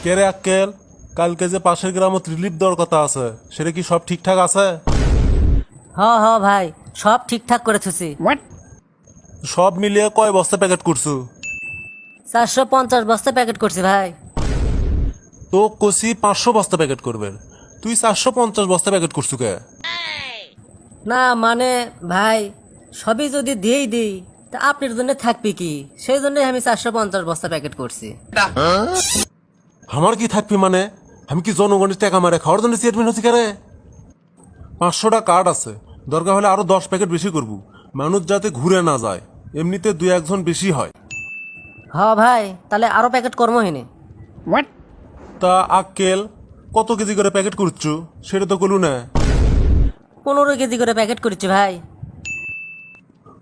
কে রে আক্কেল, কালকে যে পাশের গ্রামত রিলিফ দেওয়ার কথা আছে সেটা কি সব ঠিকঠাক আছে? হ হ ভাই, সব ঠিকঠাক করে থুছি। সব মিলিয়ে কয় বস্তা প্যাকেট করছু? 450 বস্তা প্যাকেট করছি ভাই। তো কষি 500 বস্তা প্যাকেট করবেন, তুই 450 বস্তা প্যাকেট করছু কে? না মানে ভাই, সবই যদি দিয়েই দিই তা আপনার জন্য থাকবে কি, সেই জন্যই আমি 450 বস্তা প্যাকেট করছি। আমার কি থাকবি মানে? আমি কি জনগণের টাকা মারে খাওয়ার জন্য চেয়ারম্যান হচ্ছি কে রে? 500টা কার্ড আছে, দরকার হলে আরো 10 প্যাকেট বেশি করব, মানুষ যাতে ঘুরে না যায়। এমনিতে 2-1 জন বেশি হয়। হ ভাই, তাহলে আরো প্যাকেট কর্ম হয়নি। তা আক্কেল, কত কেজি করে প্যাকেট করছু সেটা তো কলু না। 15 কেজি করে প্যাকেট করেছি ভাই।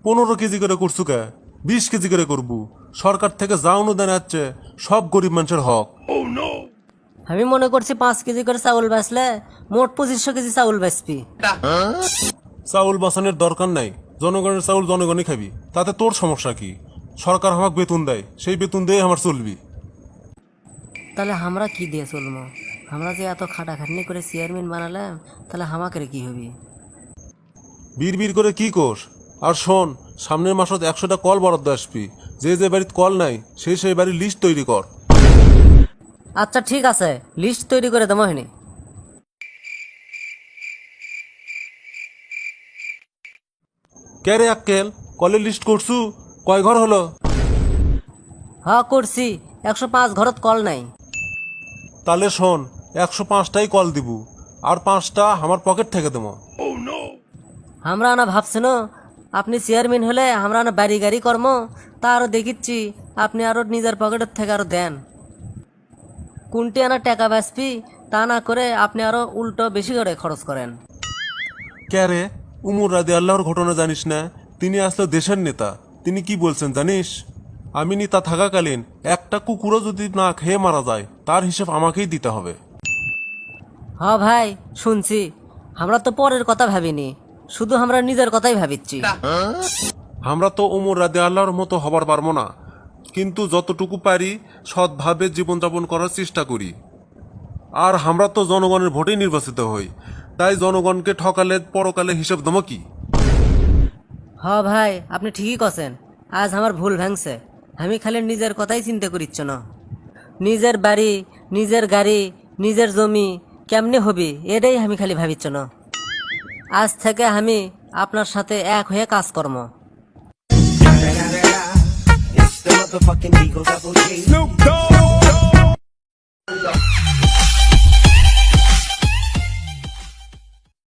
15 কেজি করে করছু কে? 20 কেজি করে করবো। সরকার থেকে যা অনুদান আসছে সব গরিব মানুষের হক। আমি মনে করছি 5 কেজি করে চাউল বেচলে মোট 2500 কেজি চাউল বেচবি। চাউল বাঁচানোর দরকার নাই, জনগণের চাউল জনগণই খাবি, তাতে তোর সমস্যা কি? সরকার আমাকে বেতন দেয়, সেই বেতন দিয়ে আমার চলবি। তাহলে আমরা কি দিয়ে চলবো? আমরা যে এত খাটাখাটনি করে চেয়ারম্যান বানালাম, তাহলে আমাকে কি হবে? বীর করে কি কোষ? আর শোন, সামনের মাসত 100টা কল বরাদ্দ আসবি। যে যে বাড়িতে কল নাই সেই বাড়ির লিস্ট তৈরি কর। আচ্ছা ঠিক আছে, লিস্ট তৈরি করে দেবো হয়নি। কে রে আক্কেল, কলের লিস্ট করছু? কয় ঘর হলো? হ্যাঁ করছি, 105 ঘরত কল নাই। তাহলে শোন, 105টাই কল দিব, আর 5টা আমার পকেট থেকে দেবো। আমরা না ভাবছি না আপনি চেয়ারম্যান হলে আমরা না বাড়ি গাড়ি কর্ম, তা আরো দেখিচ্ছি আপনি আরো নিজের পকেটের থেকে আরো দেন। কোনটি আনা টাকা বাঁচবি তা না করে আপনি আরো উল্টো বেশি করে খরচ করেন। কে রে, উমর রাদি আল্লাহর ঘটনা জানিস না? তিনি আসলে দেশের নেতা। তিনি কি বলছেন জানিস? আমি নেতা থাকাকালীন একটা কুকুরও যদি না খেয়ে মারা যায় তার হিসেব আমাকেই দিতে হবে। হ্যাঁ ভাই শুনছি, আমরা তো পরের কথা ভাবিনি, শুধু আমরা নিজের কথাই ভাবিচ্ছি। আমরা তো উমর রাদি আল্লাহর মতো হবার পারবো না, কিন্তু যতটুকু পারি সৎভাবে জীবনযাপন করার চেষ্টা করি। আর আমরা তো জনগণের ভোটেই নির্বাচিত হই, তাই জনগণকে ঠকালে পরকালে হিসেব দেবো কি? হ্যাঁ ভাই, আপনি ঠিকই কছেন। আজ আমার ভুল ভাঙছে, আমি খালি নিজের কথাই চিন্তা করিচ্ছ না। নিজের বাড়ি, নিজের গাড়ি, নিজের জমি কেমনে হবি এটাই আমি খালি ভাবিচ্ছ না। আজ থেকে আমি আপনার সাথে এক হয়ে কাজ কর্ম। It's the motherfucking Eagle Double G. Snoop Dogg.